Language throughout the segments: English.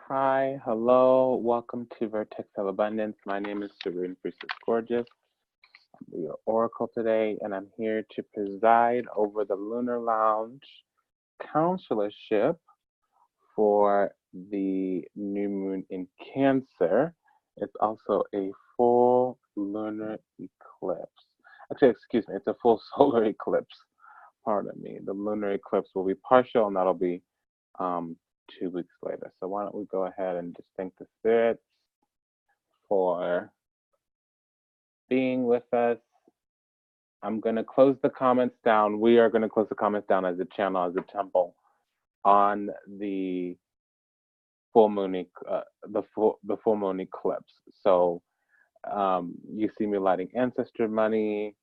Hi, hello, welcome to Vertex of Abundance. My name is Serene Priestess Gorgeous. I'm your oracle today, and I'm here to preside over the Lunar Lounge counselorship for the new moon in Cancer. It's also a full lunar eclipse. Actually, excuse me, it's a full solar eclipse. Pardon me. The lunar eclipse will be partial, and that'll be 2 weeks later. So why don't we go ahead and just thank the spirits for being with us. I'm going to close the comments down. We are going to close the comments down as a channel, as a temple on the full moon, the full moon eclipse. So you see me lighting ancestor money.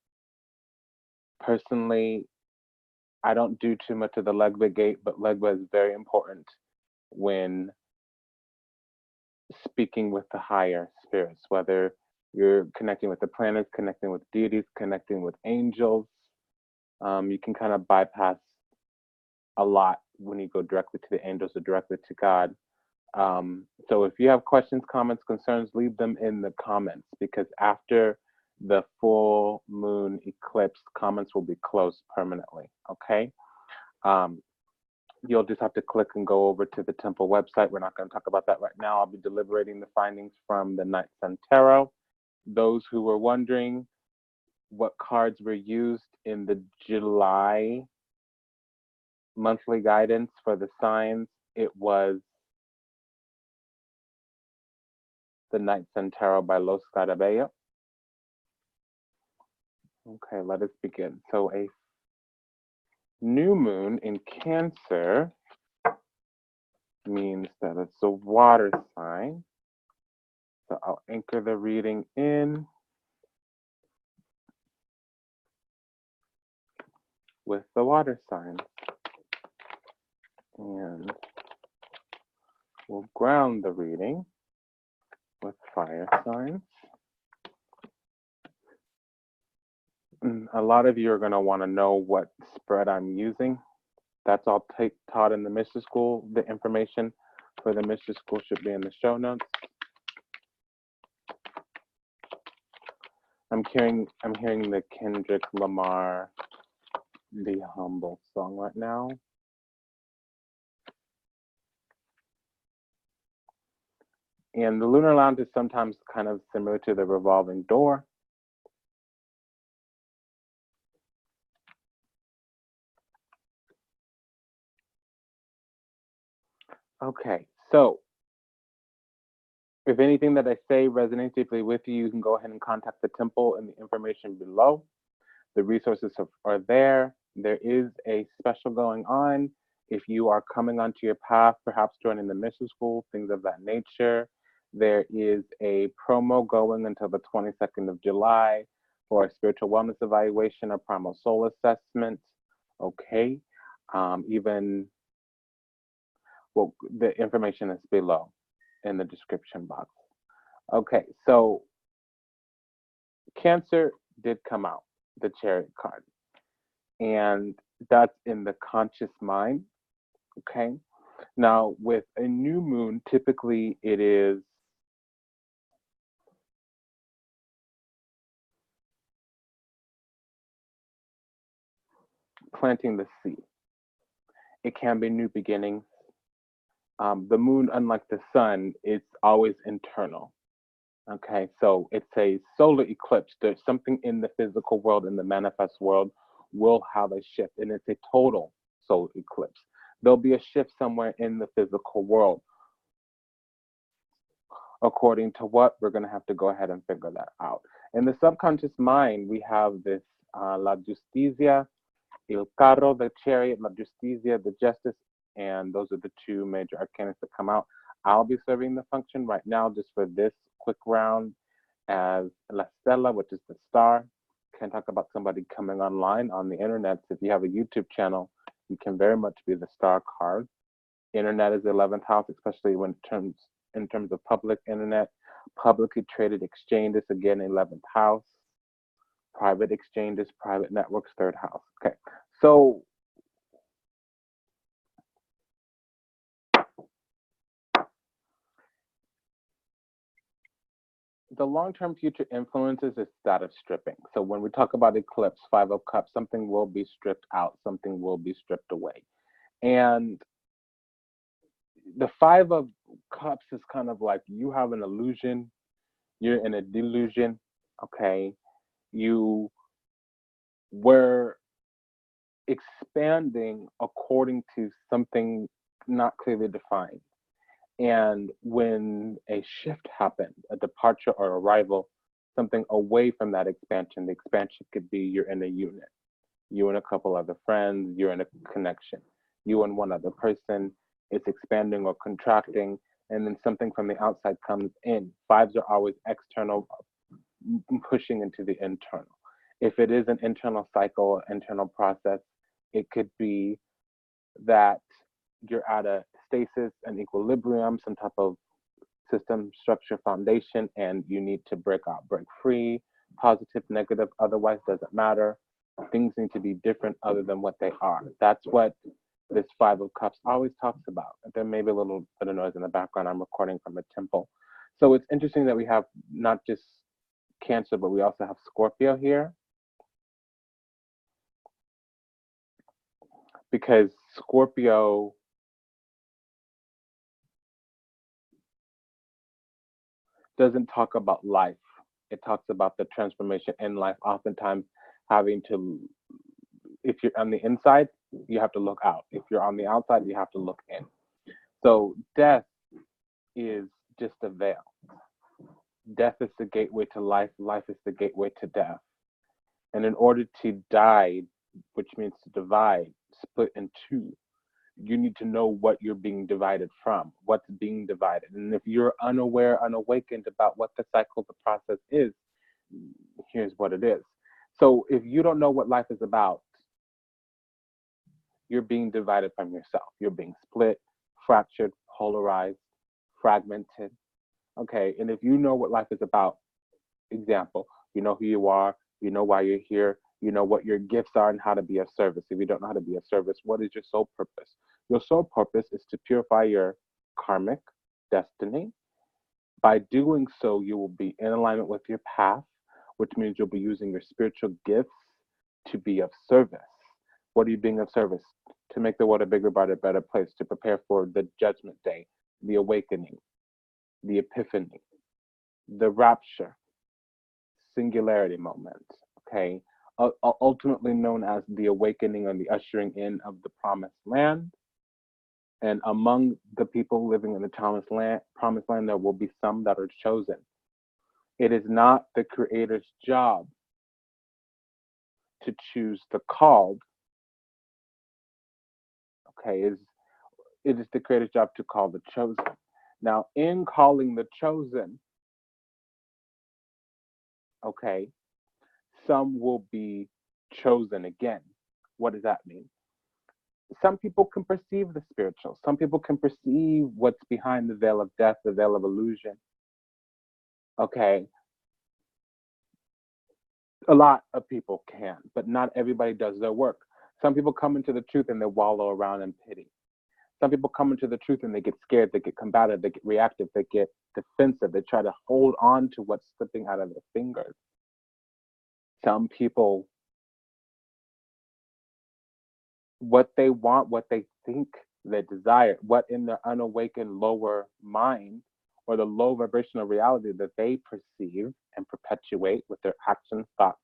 Personally, I don't do too much of the Legba gate, but Legba is very important when speaking with the higher spirits, whether you're connecting with the planets, connecting with deities, connecting with angels. You can kind of bypass a lot when you go directly to the angels or directly to God. So if you have questions, comments, concerns, leave them in the comments, because after the full moon eclipse, comments will be closed permanently, okay? You'll just have to click and go over to the temple website. We're not going to talk about that right now. I'll be deliberating the findings from the Night Sun Tarot. Those who were wondering what cards were used in the July monthly guidance for the signs, it was the Night Sun Tarot by Los Carabello. Okay, let us begin. So a new moon in Cancer means that it's a water sign. So I'll anchor the reading in with the water sign. And we'll ground the reading with fire signs. A lot of you are going to want to know what spread I'm using. That's all taught in the Mystery School. The information for the Mystery School should be in the show notes. I'm hearing the Kendrick Lamar "Be Humble" song right now. And the Lunar Lounge is sometimes kind of similar to the revolving door. Okay, so if anything that I say resonates deeply with you, you can go ahead and contact the temple in the information below. The resources are there. There is a special going on. If you are coming onto your path, perhaps joining the mission school, things of that nature, there is a promo going until the 22nd of July for a spiritual wellness evaluation or primal soul assessment. Okay. Well, the information is below in the description box. Okay, so Cancer did come out, the Chariot card, and that's in the conscious mind. Okay, now with a new moon, typically it is planting the seed. It can be new beginnings. The moon, unlike the sun, it's always internal. Okay, so it's a solar eclipse. There's something in the physical world, in the manifest world, will have a shift, and it's a total solar eclipse. There'll be a shift somewhere in the physical world. According to what, we're going to have to go ahead and figure that out. In the subconscious mind, we have this La Justicia, El Carro, the Chariot, La Justicia, the Justice, and those are the two major arcanas that come out. I'll be serving the function right now just for this quick round as La Stella, which is the star. Can talk about somebody coming online on the internet. So if you have a YouTube channel, you can very much be the star card. Internet is the 11th house, especially in terms of public internet. Publicly traded exchanges, again, 11th house. Private exchanges, private networks, 3rd house. Okay, so the long-term future influences is that of stripping. So when we talk about eclipse, Five of Cups, something will be stripped out, something will be stripped away. And the Five of Cups is kind of like you have an illusion, you're in a delusion, okay? You were expanding according to something not clearly defined. And when a shift happened, a departure or arrival, something away from that expansion, the expansion could be you're in a unit, you and a couple other friends, you're in a connection, you and one other person, it's expanding or contracting, and then something from the outside comes in. Fives are always external, pushing into the internal. If it is an internal cycle, internal process, it could be that you're at a stasis, an equilibrium, some type of system, structure, foundation, and you need to break out, break free, positive, negative, otherwise doesn't matter. Things need to be different other than what they are. That's what this Five of Cups always talks about. There may be a little bit of noise in the background. I'm recording from a temple. So it's interesting that we have not just Cancer, but we also have Scorpio here. Because Scorpio doesn't talk about life. It talks about the transformation in life, oftentimes having to, if you're on the inside, you have to look out. If you're on the outside, you have to look in. So death is just a veil. Death is the gateway to life. Life is the gateway to death. And in order to die, which means to divide, split in two, you need to know what you're being divided from, what's being divided. And if you're unaware, unawakened about what the cycle, the process is, here's what it is. So if you don't know what life is about, you're being divided from yourself. You're being split, fractured, polarized, fragmented. Okay, and if you know what life is about, example, you know who you are, you know why you're here, you know what your gifts are and how to be of service. If you don't know how to be of service, what is your sole purpose? Your sole purpose is to purify your karmic destiny. By doing so, you will be in alignment with your path, which means you'll be using your spiritual gifts to be of service. What are you being of service? To make the world a bigger, brighter, better place, to prepare for the judgment day, the awakening, the epiphany, the rapture, singularity moment, okay? Ultimately known as the awakening and the ushering in of the promised land. And among the people living in the promised land, there will be some that are chosen. It is not the creator's job to choose the called, okay? It is the creator's job to call the chosen. Now, in calling the chosen, okay, some will be chosen again. What does that mean? Some people can perceive the spiritual. Some people can perceive what's behind the veil of death, the veil of illusion. Okay. A lot of people can, but not everybody does their work. Some people come into the truth and they wallow around in pity. Some people come into the truth and they get scared, they get combative, they get reactive, they get defensive. They try to hold on to what's slipping out of their fingers. Some people, what they want, what they think they desire, what in their unawakened lower mind or the low vibrational reality that they perceive and perpetuate with their actions, thoughts.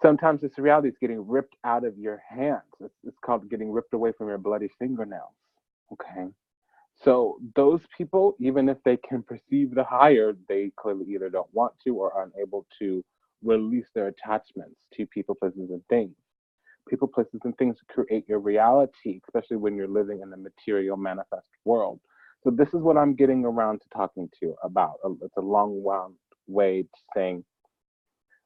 Sometimes this reality is getting ripped out of your hands. It's called getting ripped away from your bloody fingernails. Okay. So those people, even if they can perceive the higher, they clearly either don't want to or are unable to release their attachments to people, places, and things. People, places, and things create your reality, especially when you're living in the material manifest world. So this is what I'm getting around to talking to you about. It's a long way to saying,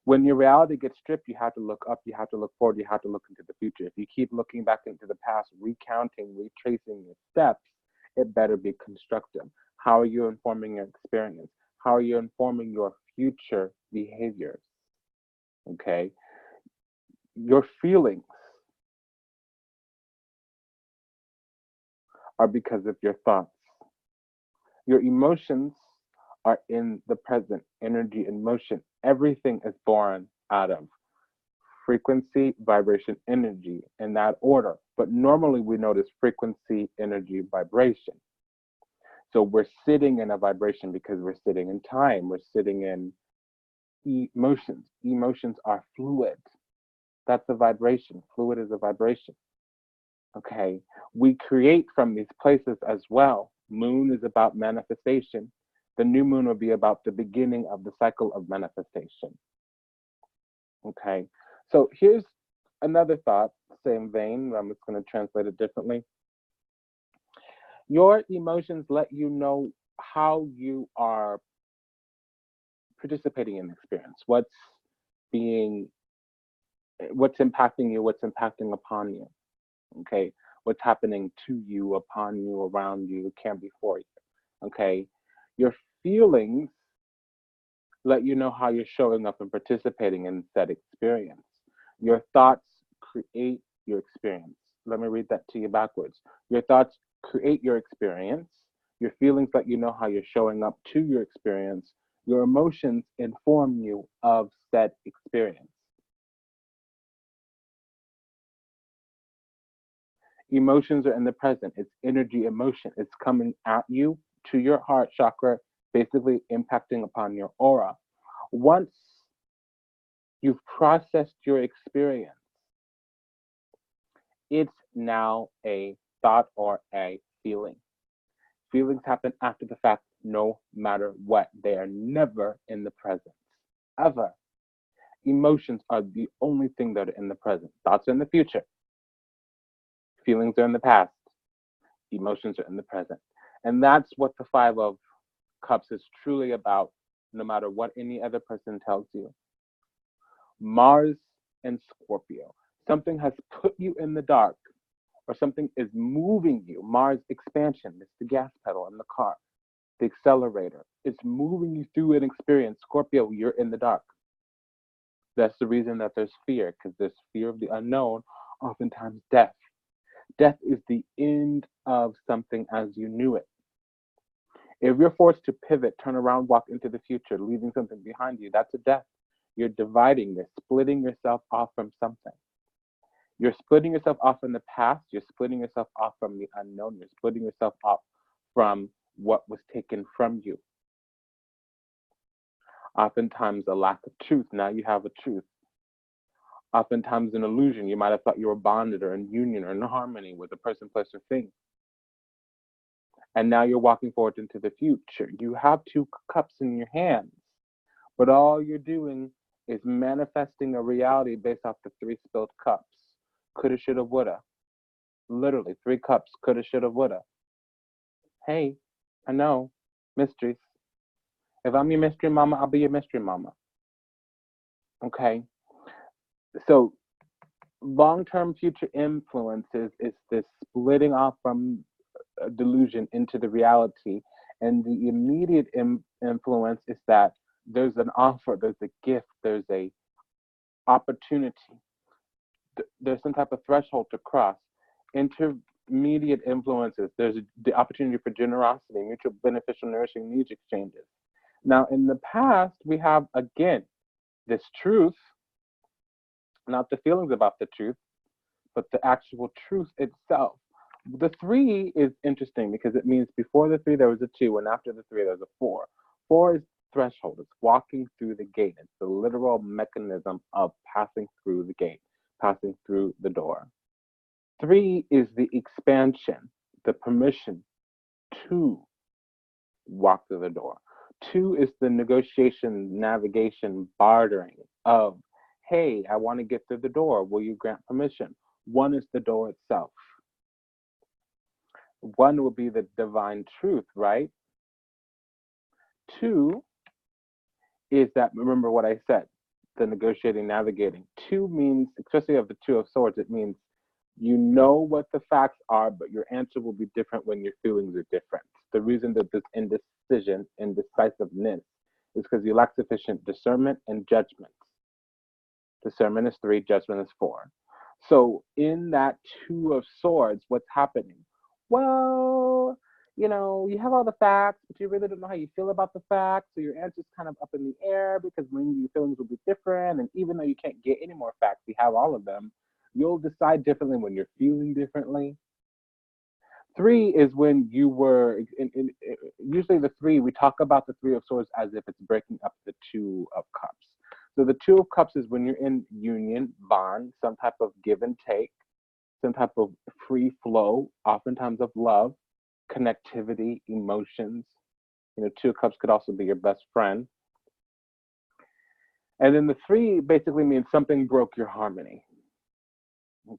when your reality gets stripped, you have to look up, you have to look forward, you have to look into the future. If you keep looking back into the past, recounting, retracing your steps, it better be constructive. How are you informing your experience? How are you informing your future behaviors? Okay. Your feelings are because of your thoughts. Your emotions are in the present, energy and motion. Everything is born out of frequency, vibration, energy in that order. But normally we notice frequency, energy, vibration. So we're sitting in a vibration because we're sitting in time. We're sitting in emotions. Emotions are fluid. That's a vibration. Fluid is a vibration. Okay. We create from these places as well. Moon is about manifestation. The new moon will be about the beginning of the cycle of manifestation. Okay. So here's another thought, same vein. I'm just going to translate it differently. Your emotions let you know how you are participating in the experience, what's impacting you, what's impacting upon you. Okay. What's happening to you, upon you, around you, it can be for you. Okay. Your feelings let you know how you're showing up and participating in said experience. Your thoughts create your experience. Let me read that to you backwards. Your thoughts create your experience. Your feelings let you know how you're showing up to your experience. Your emotions inform you of said experience. Emotions are in the present. It's energy, emotion. It's coming at you to your heart chakra, basically impacting upon your aura. Once you've processed your experience, it's now a thought or a feeling. Feelings happen after the fact, no matter what. They are never in the present, ever. Emotions are the only thing that are in the present. Thoughts are in the future. Feelings are in the past. Emotions are in the present. And that's what the Five of Cups is truly about, no matter what any other person tells you. Mars and Scorpio. Something has put you in the dark, or something is moving you. Mars expansion, it's the gas pedal in the car, the accelerator. It's moving you through an experience. Scorpio, you're in the dark. That's the reason that there's fear, because there's fear of the unknown, oftentimes death. Death is the end of something as you knew it. If you're forced to pivot, turn around, walk into the future, leaving something behind you, that's a death. You're dividing, you're splitting yourself off from something. You're splitting yourself off from the past, you're splitting yourself off from the unknown, you're splitting yourself off from what was taken from you. Oftentimes a lack of truth, now you have a truth. Oftentimes an illusion, you might have thought you were bonded or in union or in harmony with a person, place, or thing. And now you're walking forward into the future. You have two cups in your hands, but all you're doing is manifesting a reality based off the three spilled cups. Coulda, shoulda, woulda. Literally, 3 cups. Coulda, shoulda, woulda. Hey, I know. Mysteries. If I'm your mystery mama, I'll be your mystery mama. Okay? So, long-term future influences is this splitting off from a delusion into the reality. And the immediate influence is that there's an offer, there's a gift, there's a opportunity, there's some type of threshold to cross. Intermediate influences, there's the opportunity for generosity, mutual beneficial nourishing needs exchanges. Now in the past, we have again this truth, not the feelings about the truth, but the actual truth itself. The 3 is interesting because it means before the 3 there was a 2, and after the 3 there's a 4. 4 is threshold, it's walking through the gate. It's the literal mechanism of passing through the gate, passing through the door. 3 is the expansion, the permission to walk through the door. 2 is the negotiation, navigation, bartering of, hey, I want to get through the door. Will you grant permission? 1 is the door itself. 1 will be the divine truth, right? 2 is that, remember what I said, the negotiating, navigating. 2 means, especially of the 2 of swords, it means you know what the facts are, but your answer will be different when your feelings are different. The reason that this indecision, indecisiveness, is because you lack sufficient discernment and judgment. Discernment is 3, judgment is 4. So in that 2 of swords, what's happening? Well, you have all the facts, but you really don't know how you feel about the facts. So your answer's kind of up in the air because maybe your feelings will be different. And even though you can't get any more facts, you have all of them, you'll decide differently when you're feeling differently. 3 is when you were, usually the 3, we talk about the 3 of Swords as if it's breaking up the 2 of Cups. So the 2 of Cups is when you're in union, bond, some type of give and take, some type of free flow, oftentimes of love, connectivity, emotions. 2 of Cups could also be your best friend. And then the 3 basically means something broke your harmony.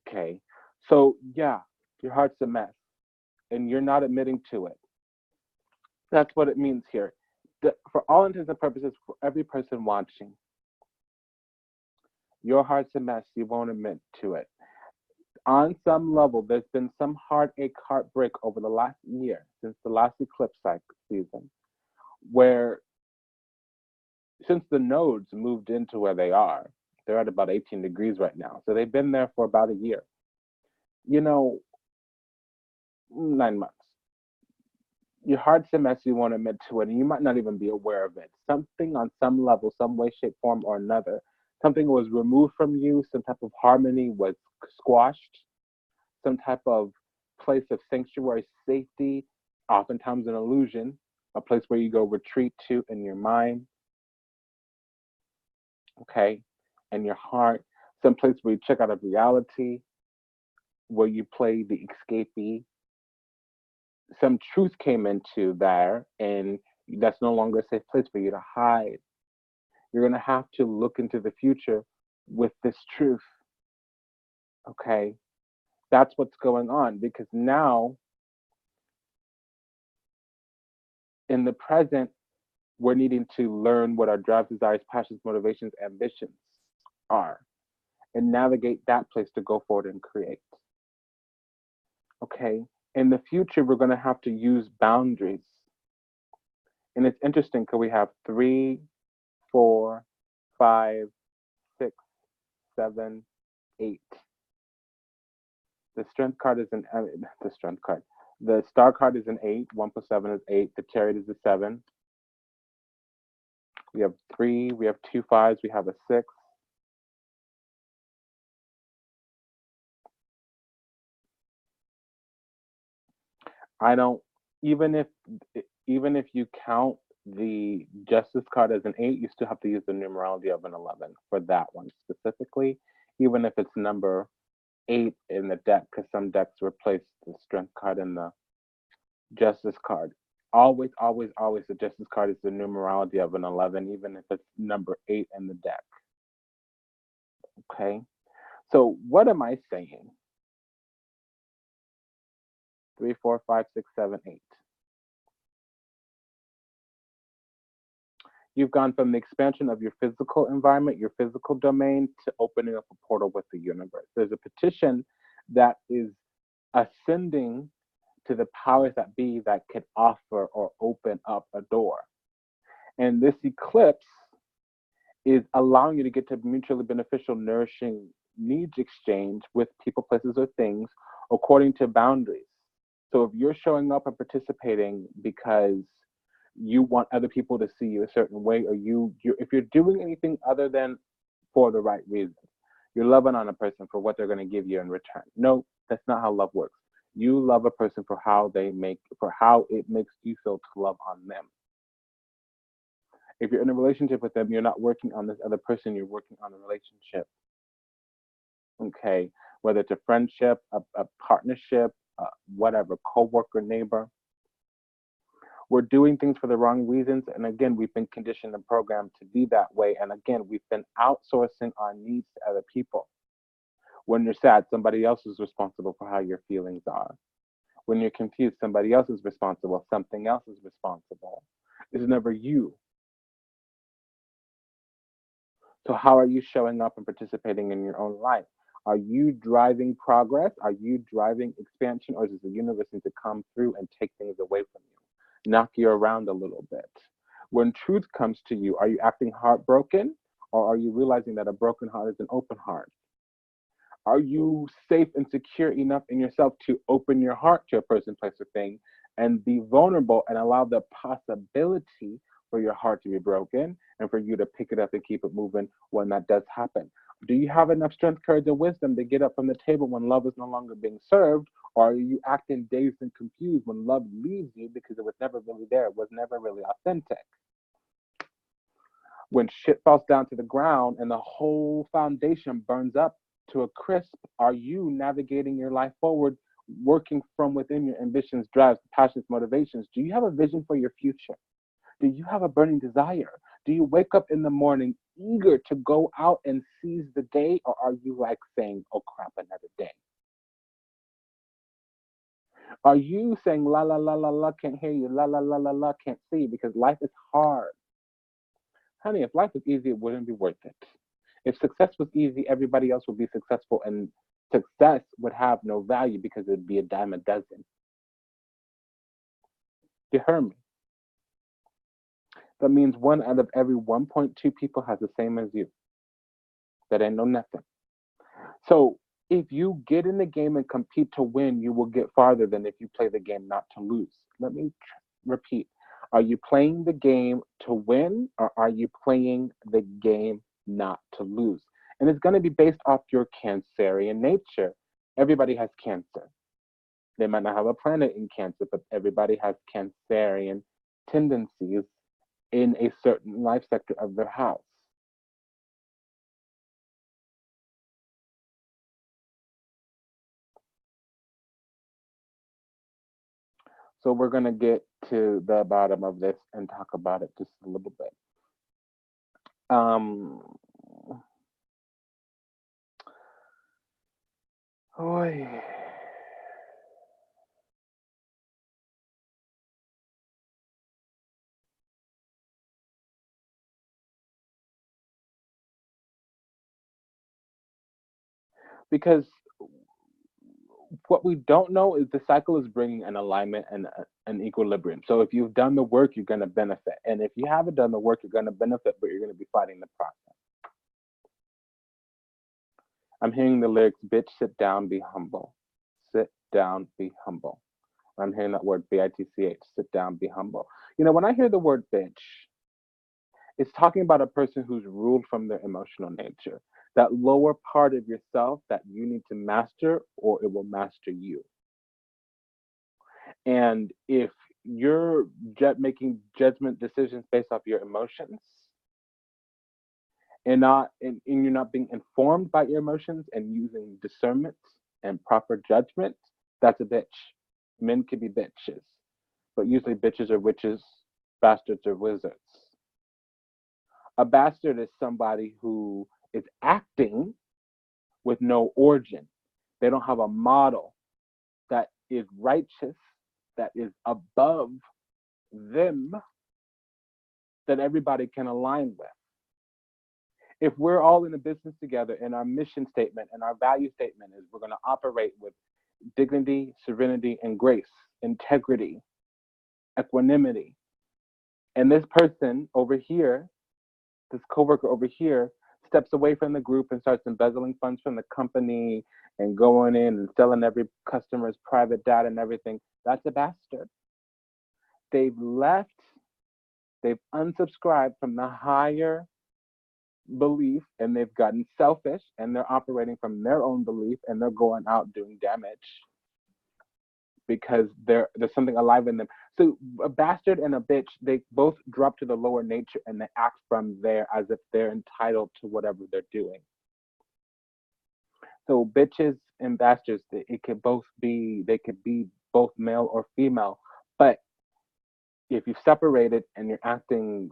Okay. So yeah, your heart's a mess and you're not admitting to it. That's what it means here. For all intents and purposes, for every person watching, your heart's a mess. You won't admit to it. On some level, there's been some heartache, heartbreak over the last year, since the last eclipse season, where since the nodes moved into where they are, they're at about 18 degrees right now. So they've been there for about a year. 9 months. Your heart's a mess, you won't admit to it, and you might not even be aware of it. Something on some level, some way, shape, form, or another, something was removed from you, some type of harmony was squashed, some type of place of sanctuary, safety, oftentimes an illusion, a place where you go retreat to in your mind, okay, and your heart, some place where you check out of reality, where you play the escapee. Some truth came into there, and that's no longer a safe place for you to hide. You're going to have to look into the future with this truth. Okay? That's what's going on, because now, in the present, we're needing to learn what our drives, desires, passions, motivations, ambitions are, and navigate that place to go forward and create. Okay? In the future, we're going to have to use boundaries. And it's interesting because we have 3, 4, 5, 6, 7, 8. The strength card is the strength card. The star card is an 8. 1 plus 7 is 8. The chariot is a 7. We have 3. We have 2 5s. We have a 6. I don't even if you count the Justice card as an 8, you still have to use the numerology of an 11 for that one specifically, even if it's number 8 in the deck, because some decks replace the Strength card and the Justice card. Always, always, always, the Justice card is the numerology of an 11, even if it's number 8 in the deck. Okay, so what am I saying? 3, 4, 5, 6, 7, 8. You've gone from the expansion of your physical environment, your physical domain, to opening up a portal with the universe. There's a petition that is ascending to the powers that be that could offer or open up a door. And this eclipse is allowing you to get to mutually beneficial, nourishing needs exchange with people, places, or things according to boundaries. So if you're showing up and participating because you want other people to see you a certain way, or if you're doing anything other than for the right reason, you're loving on a person for what they're going to give you in return. No, that's not how love works. You love a person for how it makes you feel to love on them. If you're in a relationship with them, you're not working on this other person, you're working on a relationship. Okay, whether it's a friendship, a partnership, whatever, co-worker, neighbor. We're doing things for the wrong reasons. And again, we've been conditioned and programmed to be that way. And again, we've been outsourcing our needs to other people. When you're sad, somebody else is responsible for how your feelings are. When you're confused, somebody else is responsible. Something else is responsible. It's never you. So how are you showing up and participating in your own life? Are you driving progress? Are you driving expansion? Or does the universe need to come through and take things away from you, knock you around a little bit? When truth comes to you, are you acting heartbroken? Or are you realizing that a broken heart is an open heart? Are you safe and secure enough in yourself to open your heart to a person, place, or thing and be vulnerable and allow the possibility for your heart to be broken and for you to pick it up and keep it moving when that does happen. Do you have enough strength, courage, and wisdom to get up from the table when love is no longer being served? Or are you acting dazed and confused when love leaves you because it was never really there, it was never really authentic? When shit falls down to the ground and the whole foundation burns up to a crisp, are you navigating your life forward, working from within your ambitions, drives, passions, motivations? Do you have a vision for your future? Do you have a burning desire? Do you wake up in the morning eager to go out and seize the day? Or are you like saying, oh crap, another day? Are you saying la la la la la, can't hear you, la la la la la, can't see? Because life is hard. Honey, if life was easy, it wouldn't be worth it. If success was easy, everybody else would be successful, and success would have no value because it would be a dime a dozen. You heard me? That means 1 out of every 1.2 people has the same as you. That ain't no nothing. So if you get in the game and compete to win, you will get farther than if you play the game not to lose. Let me repeat. Are you playing the game to win, or are you playing the game not to lose? And it's going to be based off your Cancerian nature. Everybody has Cancer. They might not have a planet in Cancer, but everybody has Cancerian tendencies in a certain life sector of their house. So we're going to get to the bottom of this and talk about it just a little bit. Because what we don't know is the cycle is bringing an alignment and an equilibrium. So if you've done the work, you're going to benefit. And if you haven't done the work, you're going to benefit, but you're going to be fighting the process. I'm hearing the lyrics, bitch, sit down, be humble. Sit down, be humble. I'm hearing that word, B-I-T-C-H, sit down, be humble. You know, when I hear the word bitch, it's talking about a person who's ruled from their emotional nature. That lower part of yourself that you need to master, or it will master you. And if you're making judgment decisions based off your emotions and you're not being informed by your emotions and using discernment and proper judgment, that's a bitch. Men can be bitches, but usually bitches are witches, bastards are wizards. A bastard is somebody who is acting with no origin. They don't have a model that is righteous, that is above them, that everybody can align with. If we're all in a business together and our mission statement and our value statement is we're going to operate with dignity, serenity, and grace, integrity, equanimity, and this person over here, this coworker over here, steps away from the group and starts embezzling funds from the company and going in and selling every customer's private data and everything, that's a bastard. They've left, they've unsubscribed from the higher belief, and they've gotten selfish, and they're operating from their own belief, and they're going out doing damage because there's something alive in them. So a bastard and a bitch, they both drop to the lower nature and they act from there as if they're entitled to whatever they're doing. So bitches and bastards, it could both be, they could be both male or female, but if you've separated and you're acting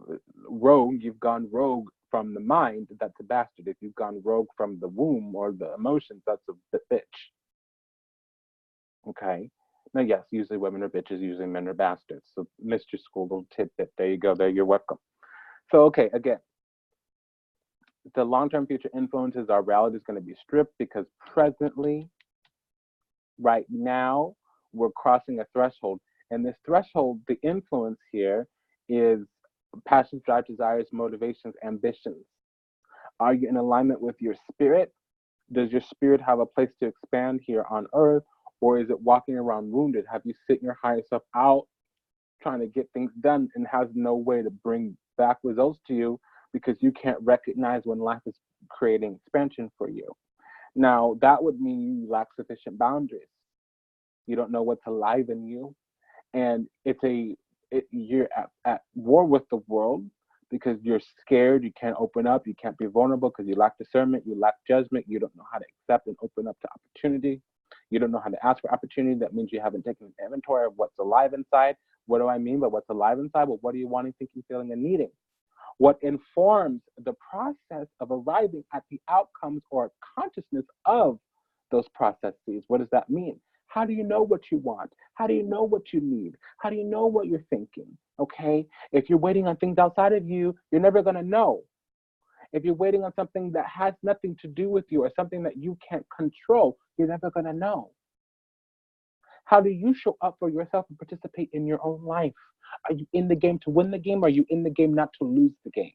rogue, you've gone rogue from the mind, that's a bastard. If you've gone rogue from the womb or the emotions, that's a bitch. Okay. Now, yes, usually women are bitches, usually men are bastards. So, missed your school little tidbit. There you go. There, you're welcome. So, okay, again, the long-term future influences, our reality is going to be stripped because presently, right now, we're crossing a threshold. And this threshold, the influence here is passions, drive, desires, motivations, ambitions. Are you in alignment with your spirit? Does your spirit have a place to expand here on earth? Or is it walking around wounded? Have you sent your higher self out trying to get things done and has no way to bring back results to you because you can't recognize when life is creating expansion for you? Now, that would mean you lack sufficient boundaries. You don't know what's alive in you. And you're at war with the world because you're scared, you can't open up, you can't be vulnerable because you lack discernment, you lack judgment, you don't know how to accept and open up to opportunity. You don't know how to ask for opportunity. That means you haven't taken an inventory of what's alive inside. What do I mean by what's alive inside? Well, what are you wanting, thinking, feeling, and needing? What informs the process of arriving at the outcomes or consciousness of those processes? What does that mean? How do you know what you want? How do you know what you need? How do you know what you're thinking? Okay? If you're waiting on things outside of you, you're never going to know. If you're waiting on something that has nothing to do with you or something that you can't control, you're never going to know. How do you show up for yourself and participate in your own life? Are you in the game to win the game? Or are you in the game not to lose the game?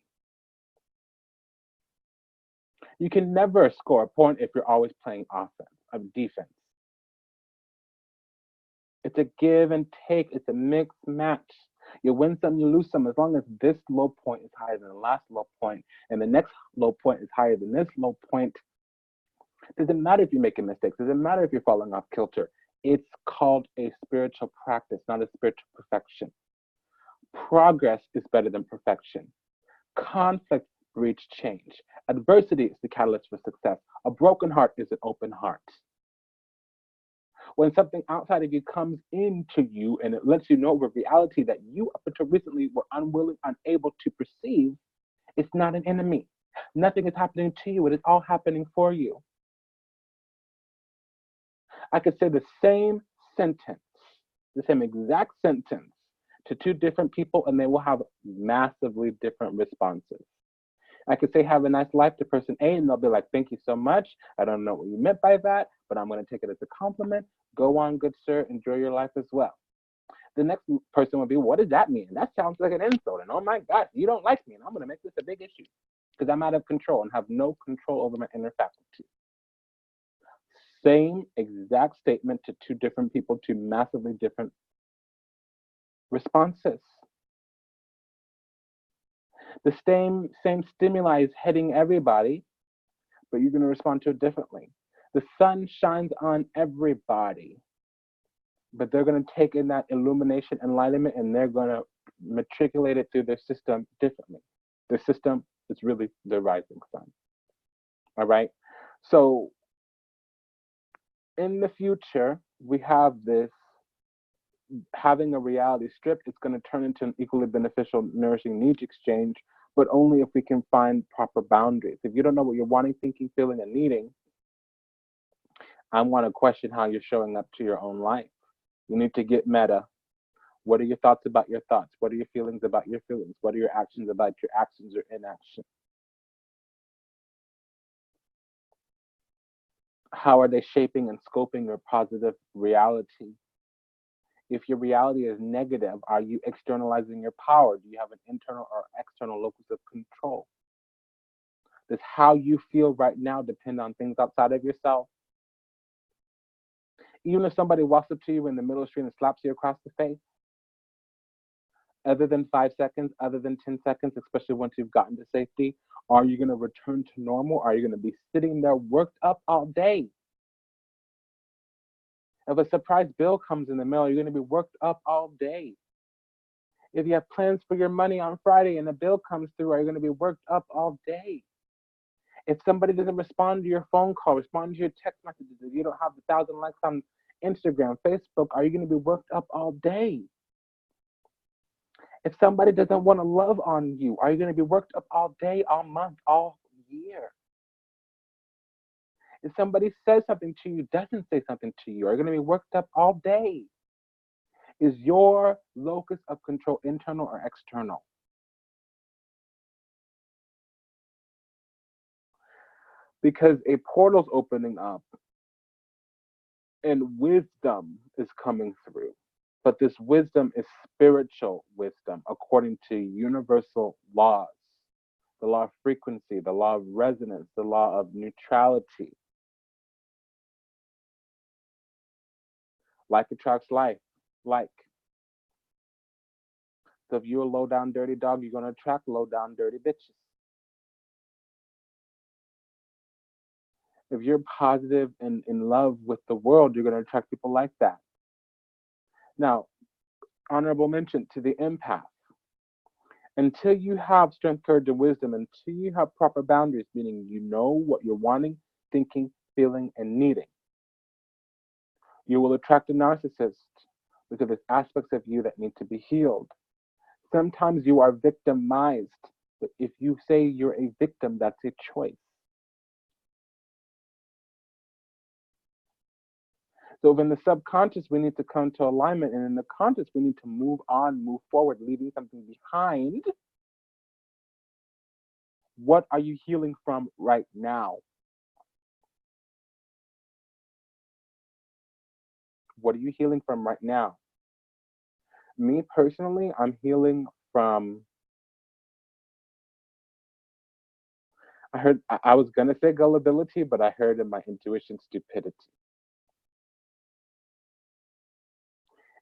You can never score a point if you're always playing defense. It's a give and take. It's a mixed match. You win some, you lose some. As long as this low point is higher than the last low point, and the next low point is higher than this low point, doesn't matter if you're making mistakes. Doesn't matter if you're falling off kilter. It's called a spiritual practice, not a spiritual perfection. Progress is better than perfection. Conflict breeds change. Adversity is the catalyst for success. A broken heart is an open heart. When something outside of you comes into you and it lets you know of reality that you up until recently were unwilling, unable to perceive, it's not an enemy. Nothing is happening to you. It is all happening for you. I could say the same sentence, the same exact sentence to two different people, and they will have massively different responses. I could say, have a nice life to person A, and they'll be like, thank you so much. I don't know what you meant by that, but I'm going to take it as a compliment. Go on, good sir. Enjoy your life as well. The next person will be, what does that mean? That sounds like an insult. And oh my God, you don't like me, and I'm going to make this a big issue because I'm out of control and have no control over my inner faculty. Same exact statement to two different people, two massively different responses. The same stimuli is hitting everybody, but you're going to respond to it differently. The sun shines on everybody, but they're going to take in that illumination, enlightenment, and they're going to matriculate it through their system differently. Their system is really the rising sun. All right? So in the future, we have this having a reality strip. It's going to turn into an equally beneficial, nourishing needs exchange, but only if we can find proper boundaries. If you don't know what you're wanting, thinking, feeling, and needing, I want to question how you're showing up to your own life. You need to get meta. What are your thoughts about your thoughts? What are your feelings about your feelings? What are your actions about your actions or inaction? How are they shaping and scoping your positive reality? If your reality is negative, are you externalizing your power? Do you have an internal or external locus of control? Does how you feel right now depend on things outside of yourself? Even if somebody walks up to you in the middle of the street and slaps you across the face, other than 5 seconds, other than 10 seconds, especially once you've gotten to safety, are you going to return to normal? Are you going to be sitting there worked up all day? If a surprise bill comes in the mail, you're going to be worked up all day. If you have plans for your money on Friday and a bill comes through, are you going to be worked up all day? If somebody doesn't respond to your phone call, respond to your text messages, if you don't have 1,000 likes on Instagram, Facebook, are you going to be worked up all day? If somebody doesn't want to love on you, are you going to be worked up all day, all month, all year? If somebody says something to you, doesn't say something to you, are you going to be worked up all day? Is your locus of control internal or external? Because a portal's opening up and wisdom is coming through. But this wisdom is spiritual wisdom according to universal laws. The law of frequency, the law of resonance, the law of neutrality. Like attracts like. So if you're a low down dirty dog, you're gonna attract low down dirty bitches. If you're positive and in love with the world, you're gonna attract people like that. Now, honorable mention to the empath. Until you have strength, courage, and wisdom, until you have proper boundaries, meaning you know what you're wanting, thinking, feeling, and needing, you will attract a narcissist because there's aspects of you that need to be healed. Sometimes you are victimized, but if you say you're a victim, that's a choice. So in the subconscious, we need to come to alignment, and in the conscious, we need to move on, move forward, leaving something behind. What are you healing from right now? What are you healing from right now? Me personally, I'm healing from, I was going to say gullibility, but I heard in my intuition stupidity.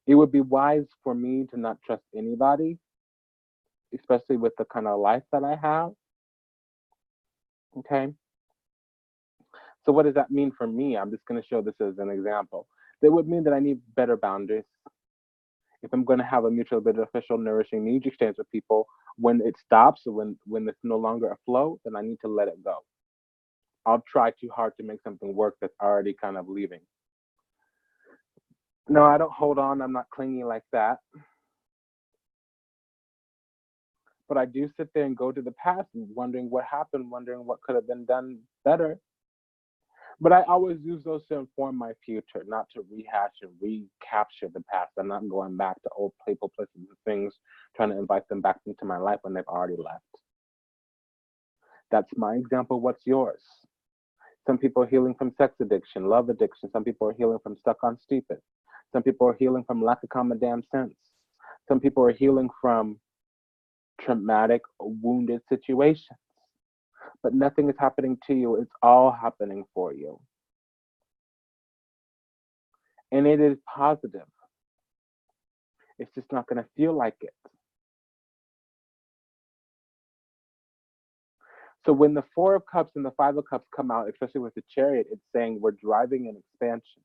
It would be wise for me to not trust anybody, especially with the kind of life that I have. Okay. So what does that mean for me? I'm just going to show this as an example. That would mean that I need better boundaries. If I'm going to have a mutual beneficial nourishing needs exchange with people, when it stops, when it's no longer a flow, then I need to let it go. I'll try too hard to make something work that's already kind of leaving. No, I don't hold on. I'm not clingy like that. But I do sit there and go to the past, wondering what happened, wondering what could have been done better. But I always use those to inform my future, not to rehash and recapture the past. I'm not going back to old playful places and things, trying to invite them back into my life when they've already left. That's my example. What's yours? Some people are healing from sex addiction, love addiction. Some people are healing from stuck on stupid. Some people are healing from lack of common damn sense. Some people are healing from traumatic, wounded situations. But nothing is happening to you. It's all happening for you. And it is positive. It's just not going to feel like it. So when the Four of Cups and the Five of Cups come out, especially with the Chariot, it's saying we're driving an expansion.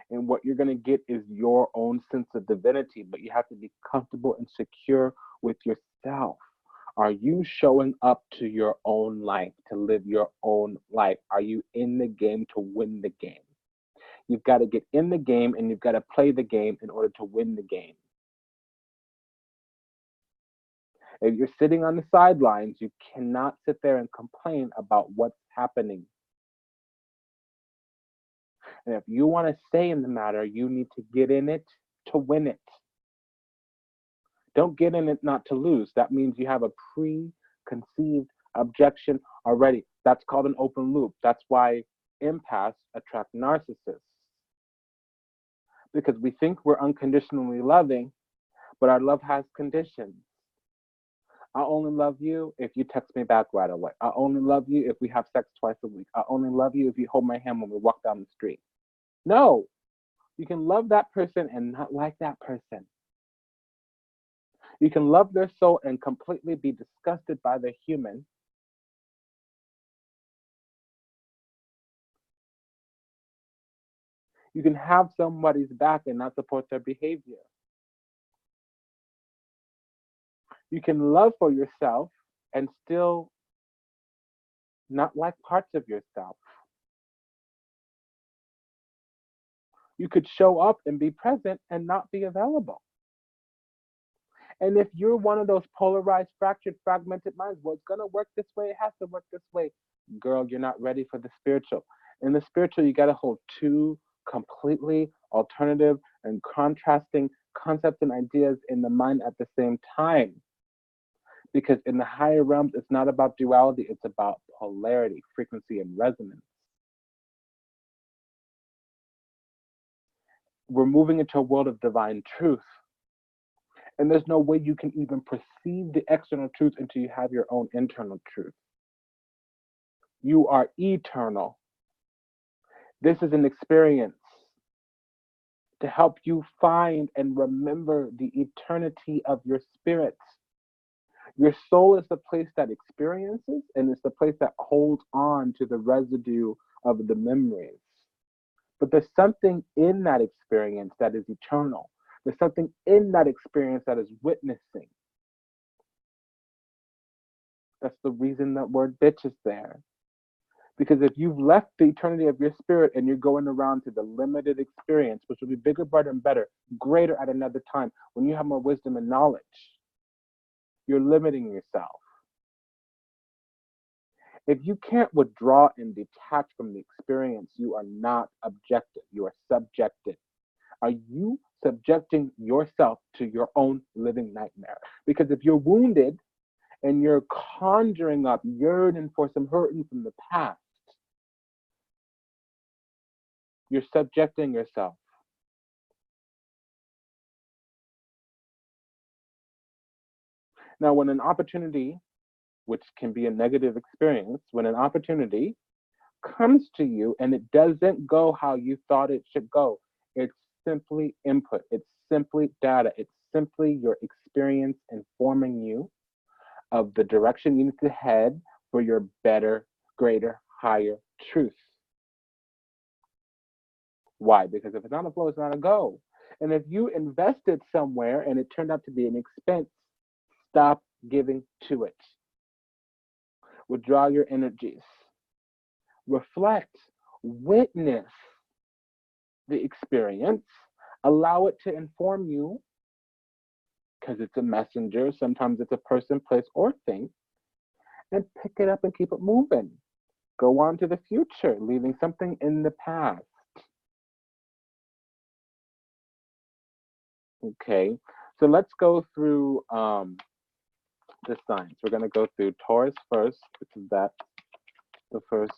And what you're going to get is your own sense of divinity, but you have to be comfortable and secure with yourself. Are you showing up to your own life, to live your own life? Are you in the game to win the game? You've got to get in the game and you've got to play the game in order to win the game. If you're sitting on the sidelines, you cannot sit there and complain about what's happening. And if you want to stay in the matter, you need to get in it to win it. Don't get in it not to lose. That means you have a preconceived objection already. That's called an open loop. That's why empaths attract narcissists. Because we think we're unconditionally loving, but our love has conditions. I only love you if you text me back right away. I only love you if we have sex twice a week. I only love you if you hold my hand when we walk down the street. No, you can love that person and not like that person. You can love their soul and completely be disgusted by the human. You can have somebody's back and not support their behavior. You can love for yourself and still not like parts of yourself. You could show up and be present and not be available. And if you're one of those polarized, fractured, fragmented minds, well, it's going to work this way, it has to work this way. Girl, you're not ready for the spiritual. In the spiritual, you got to hold two completely alternative and contrasting concepts and ideas in the mind at the same time. Because in the higher realms, it's not about duality, it's about polarity, frequency, and resonance. We're moving into a world of divine truth. And there's no way you can even perceive the external truth until you have your own internal truth. You are eternal. This is an experience. to help you find and remember the eternity of your spirit. Your soul is the place that experiences, and it's the place that holds on to the residue of the memories. But there's something in that experience that is eternal. There's something in that experience that is witnessing. That's the reason that word bitch is there. Because if you've left the eternity of your spirit and you're going around to the limited experience, which will be bigger, brighter, and better, greater at another time, when you have more wisdom and knowledge, you're limiting yourself. If you can't withdraw and detach from the experience, you are not objective. You are subjected. Are you subjecting yourself to your own living nightmare? Because if you're wounded and you're conjuring up yearning for some hurting from the past, you're subjecting yourself. Now, when an opportunity, which can be a negative experience, when an opportunity comes to you and it doesn't go how you thought it should go, it's simply input. It's simply data. It's simply your experience informing you of the direction you need to head for your better, greater, higher truth. Why? Because if it's not a flow, it's not a go. And if you invested somewhere and it turned out to be an expense, stop giving to it. Withdraw your energies. Reflect. Witness the experience. Allow it to inform you, because it's a messenger. Sometimes it's a person, place, or thing. And pick it up and keep it moving. Go on to the future, leaving something in the past. Okay, so let's go through the signs. We're going to go through Taurus first, because that's the first.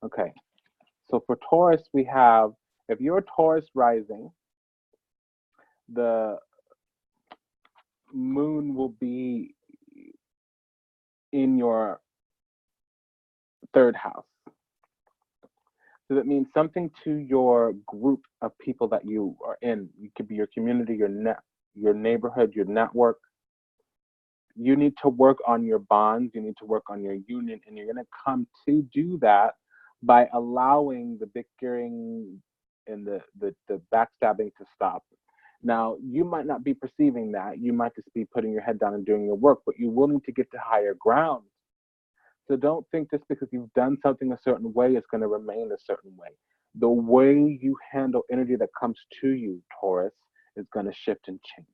Okay, so for Taurus, we have, if you're Taurus rising, the moon will be in your third house. So that means something to your group of people that you are in. It could be your community, your neighborhood, your network. You need to work on your bonds. You need to work on your union, and you're going to come to do that by allowing the bickering and the backstabbing to stop. Now, you might not be perceiving that. You might just be putting your head down and doing your work, but you're willing to get to higher ground. So don't think just because you've done something a certain way, it's going to remain a certain way. The way you handle energy that comes to you, Taurus, is going to shift and change.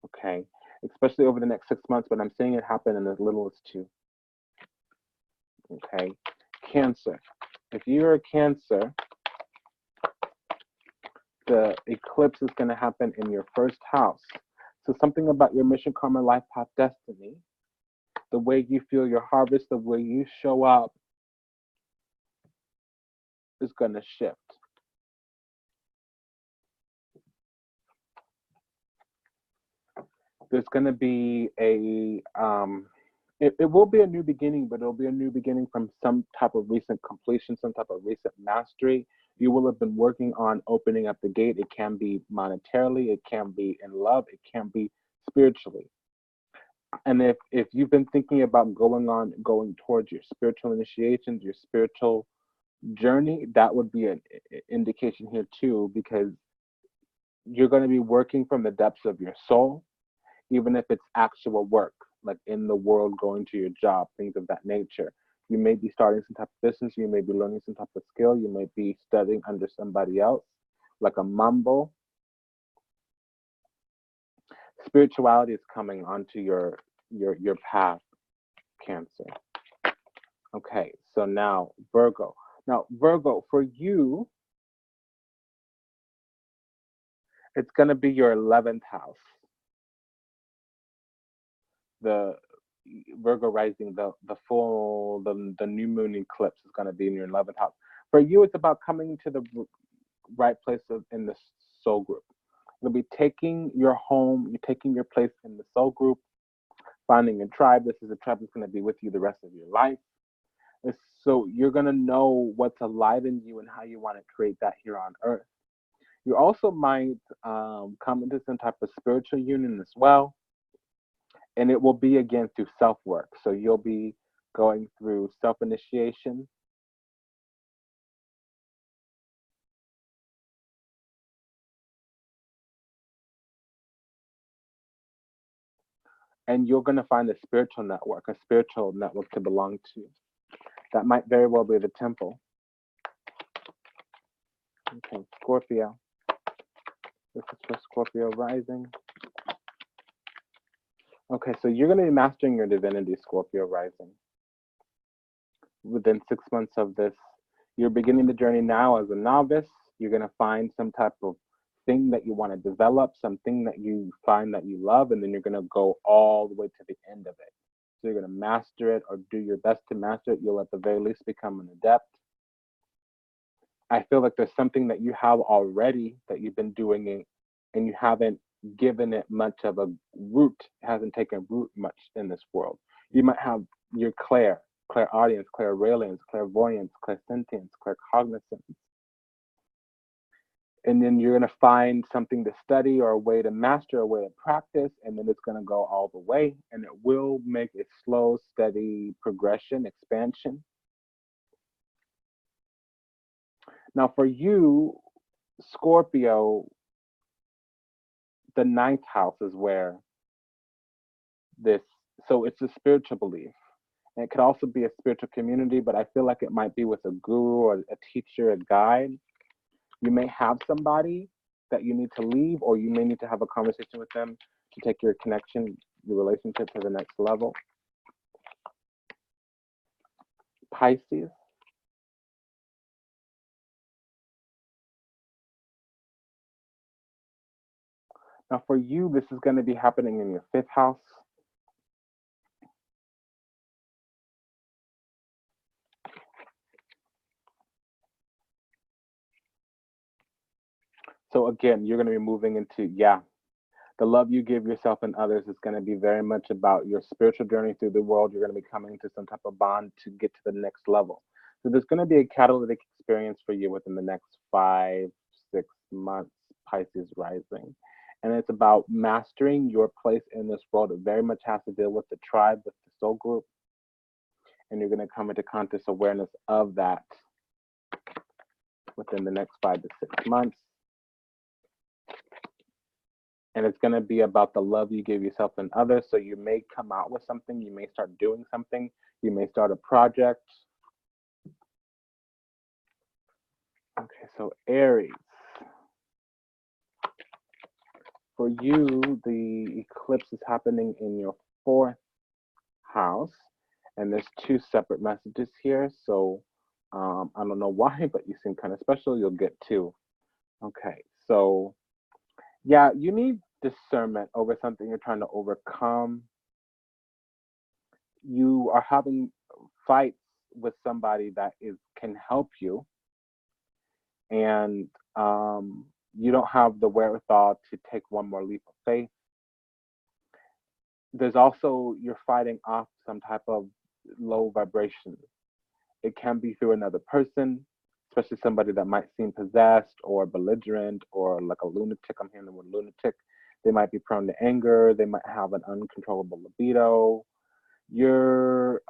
Okay? Especially over the next 6 months, but I'm seeing it happen in as little as 2. Okay? Cancer. If you're a Cancer, the eclipse is going to happen in your first house. So something about your mission, karma, life path, destiny, the way you feel your harvest, the way you show up is going to shift. There's going to be a, it will be a new beginning, but it'll be a new beginning from some type of recent completion, some type of recent mastery. You will have been working on opening up the gate. It can be monetarily, it can be in love, it can be spiritually. And if you've been thinking about going towards your spiritual initiations, your spiritual journey, that would be an indication here too, because you're going to be working from the depths of your soul, even if it's actual work, like in the world, going to your job, things of that nature. You may be starting some type of business, you may be learning some type of skill, you may be studying under somebody else, like a mambo. Spirituality is coming onto your path, Cancer. Okay, so now Virgo. Now, Virgo, for you, it's going to be your 11th house. The Virgo rising, the new moon eclipse is going to be in your 11th house. For you, it's about coming to the right place in the soul group. You'll be taking your home, you're taking your place in the soul group, finding a tribe. This is a tribe that's going to be with you the rest of your life. So you're going to know what's alive in you and how you want to create that here on earth. You also might come into some type of spiritual union as well. And it will be again through self-work. So you'll be going through self-initiation. And you're going to find a spiritual network to belong to. That might very well be the temple. Okay, Scorpio. This is for Scorpio rising. Okay, so you're going to be mastering your divinity, Scorpio rising. Within 6 months of this, you're beginning the journey now as a novice. You're going to find some type of thing that you want to develop, something that you find that you love, and then you're going to go all the way to the end of it. So you're going to master it or do your best to master it. You'll at the very least become an adept. I feel like there's something that you have already that you've been doing it, and you haven't given it much of a root. It hasn't taken root much in this world. You might have your clairaudience, clairvoyance, clairsentience, claircognizance. And then you're going to find something to study or a way to master, a way to practice, and then it's going to go all the way. And it will make a slow, steady progression, expansion. Now for you, Scorpio, the 9th house is where this, so it's a spiritual belief. And it could also be a spiritual community, but I feel like it might be with a guru or a teacher, a guide. You may have somebody that you need to leave, or you may need to have a conversation with them to take your connection, your relationship to the next level. Pisces. Now for you, this is going to be happening in your 5th house. So again, you're going to be moving into, the love you give yourself and others is going to be very much about your spiritual journey through the world. You're going to be coming to some type of bond to get to the next level. So there's going to be a catalytic experience for you within the next 5-6 months, Pisces rising. And it's about mastering your place in this world. It very much has to deal with the tribe, with the soul group. And you're going to come into conscious awareness of that within the next 5 to 6 months. And it's going to be about the love you give yourself and others. So you may come out with something. You may start doing something. You may start a project. Okay, so Aries. For you, the eclipse is happening in your 4th house. And there's 2 separate messages here. So I don't know why, but you seem kind of special. You'll get 2. Okay, so yeah, you need discernment over something you're trying to overcome. You are having fights with somebody that can help you, and you don't have the wherewithal to take one more leap of faith. There's also, you're fighting off some type of low vibration. It can be through another person, especially somebody that might seem possessed or belligerent or like a lunatic. I'm hearing the word lunatic. They might be prone to anger. They might have an uncontrollable libido. You're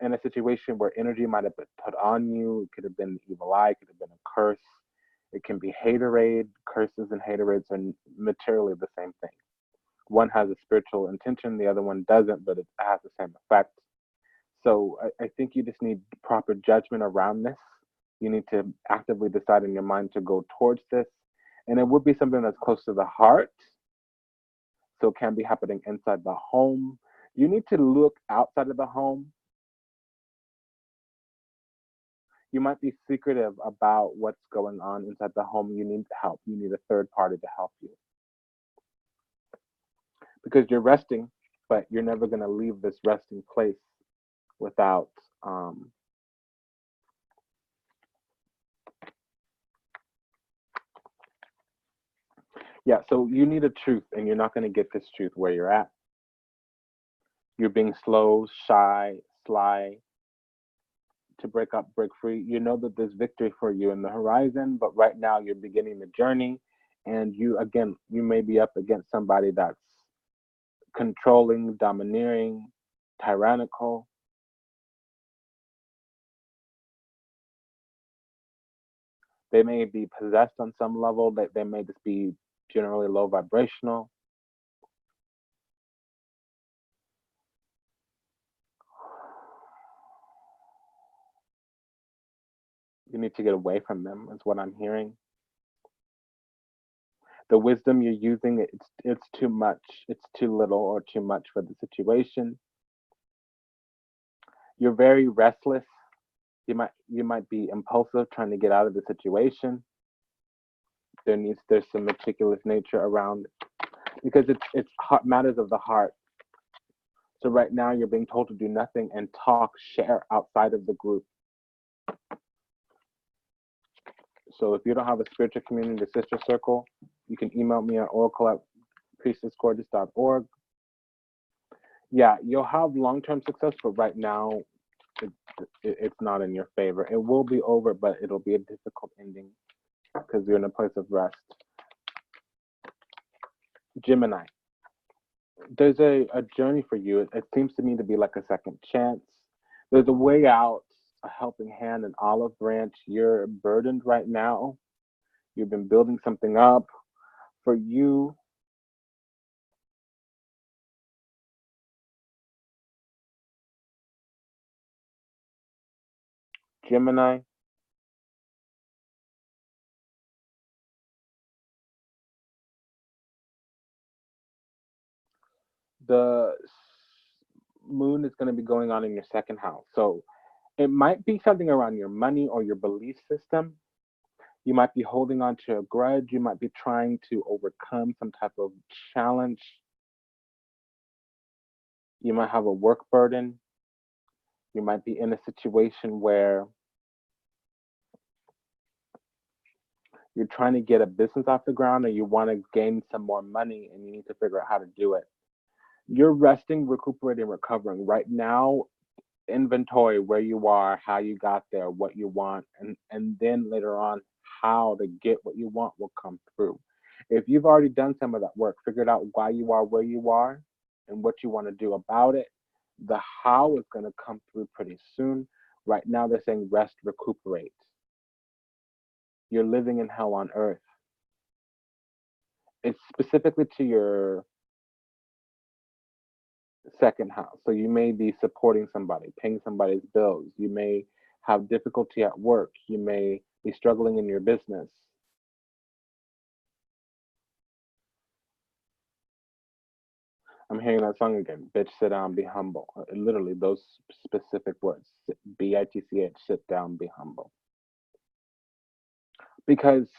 in a situation where energy might have been put on you. It could have been evil eye. It could have been a curse. It can be haterade. Curses and haterades are materially the same thing. One has a spiritual intention. The other one doesn't, but it has the same effect. So I think you just need proper judgment around this. You need to actively decide in your mind to go towards this. And it would be something that's close to the heart. So it can be happening inside the home. You need to look outside of the home. You might be secretive about what's going on inside the home. You need help. You need a third party to help you. Because you're resting, but you're never going to leave this resting place without so you need a truth, and you're not going to get this truth where you're at. You're being slow, shy, sly to break up, break free. You know that there's victory for you in the horizon, but right now you're beginning the journey, and you may be up against somebody that's controlling, domineering, tyrannical. They may be possessed on some level, that they may just be generally low vibrational. You need to get away from them, is what I'm hearing. The wisdom you're using, it's too much. It's too little or too much for the situation. You're very restless. You might be impulsive, trying to get out of the situation. There's some meticulous nature around it, because it's matters of the heart. So right now you're being told to do nothing and talk, share outside of the group. So if you don't have a spiritual community, sister circle, you can email me at oracle@priestessgorgeous.org. Yeah, you'll have long-term success, but right now it's not in your favor. It will be over, but it'll be a difficult ending because you're in a place of rest. Gemini, there's a journey for you. It seems to me to be like a second chance. There's a way out, a helping hand, an olive branch. You're burdened right now. You've been building something up. For you, Gemini, the moon is going to be going on in your second house. So it might be something around your money or your belief system. You might be holding on to a grudge. You might be trying to overcome some type of challenge. You might have a work burden. You might be in a situation where you're trying to get a business off the ground, or you want to gain some more money and you need to figure out how to do it. You're resting, recuperating, recovering. Right now, inventory where you are, how you got there, what you want, and then later on, how to get what you want will come through. If you've already done some of that work, figured out why you are where you are and what you want to do about it, the how is going to come through pretty soon. Right now, they're saying rest, recuperate. You're living in hell on earth. It's specifically to your second house. So you may be supporting somebody, paying somebody's bills. You may have difficulty at work. You may be struggling in your business. I'm hearing that song again. Bitch, sit down, be humble. Literally, those specific words. BITCH, sit down, be humble. Because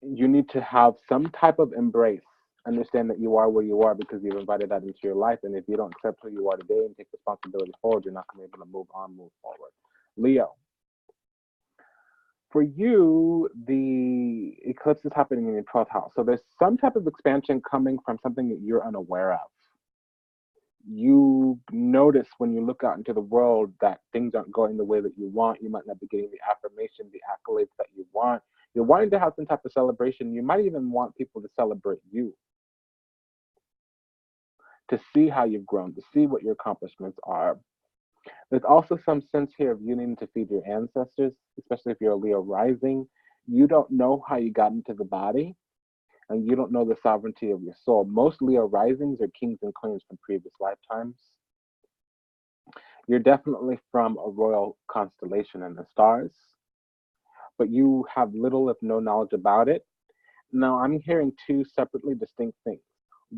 you need to have some type of embrace. Understand that you are where you are because you've invited that into your life. And if you don't accept who you are today and take responsibility forward, you're not going to be able to move on, move forward. Leo, for you, the eclipse is happening in your 12th house. So there's some type of expansion coming from something that you're unaware of. You notice when you look out into the world that things aren't going the way that you want. You might not be getting the affirmation, the accolades that you want. You're wanting to have some type of celebration. You might even want people to celebrate you, to see how you've grown, to see what your accomplishments are. There's also some sense here of you needing to feed your ancestors, especially if you're a Leo rising. You don't know how you got into the body, and you don't know the sovereignty of your soul. Most Leo risings are kings and queens from previous lifetimes. You're definitely from a royal constellation in the stars, but you have little, if no knowledge about it. Now, I'm hearing two separately distinct things.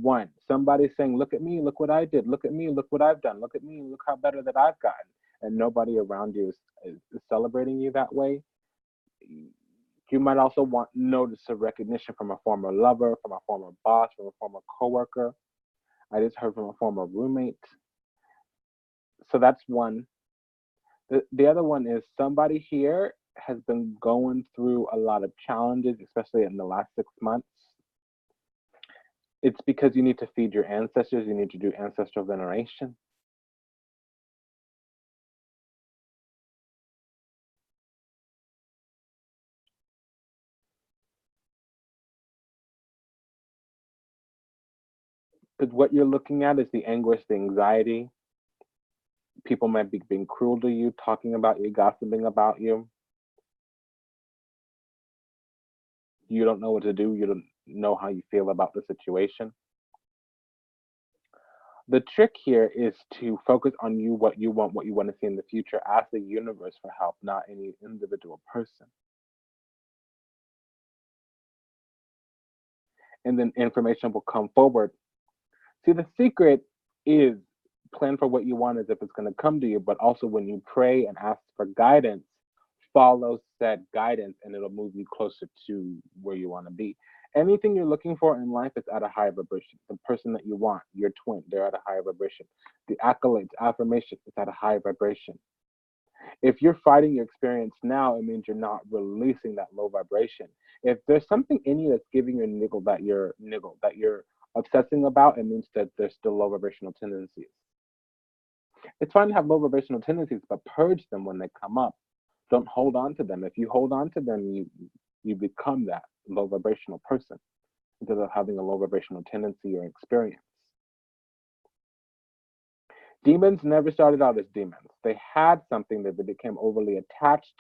One, somebody saying, look at me, look what I did, look at me, look what I've done, look at me, look how better that I've gotten. And nobody around you is celebrating you that way. You might also want notice of recognition from a former lover, from a former boss, from a former coworker. I just heard from a former roommate. So that's one. The other one is somebody here has been going through a lot of challenges, especially in the last 6 months. It's because you need to feed your ancestors. You need to do ancestral veneration. Because what you're looking at is the anguish, the anxiety. People might be being cruel to you, talking about you, gossiping about you. You don't know what to do. You don't know how you feel about the situation. The trick here is to focus on you, what you want to see in the future. Ask the universe for help, not any individual person. And then information will come forward. See, the secret is plan for what you want as if it's going to come to you, but also when you pray and ask for guidance, follow said guidance and it'll move you closer to where you want to be. Anything you're looking for in life is at a higher vibration. The person that you want, your twin, they're at a higher vibration. The accolades, affirmation, is at a higher vibration. If you're fighting your experience now, it means you're not releasing that low vibration. If there's something in you that's giving you a niggle that you're obsessing about, it means that there's still low vibrational tendencies. It's fine to have low vibrational tendencies, but purge them when they come up. Don't hold on to them. If you hold on to them, you become that low vibrational person instead of having a low vibrational tendency or experience. Demons never started out as demons. They had something that they became overly attached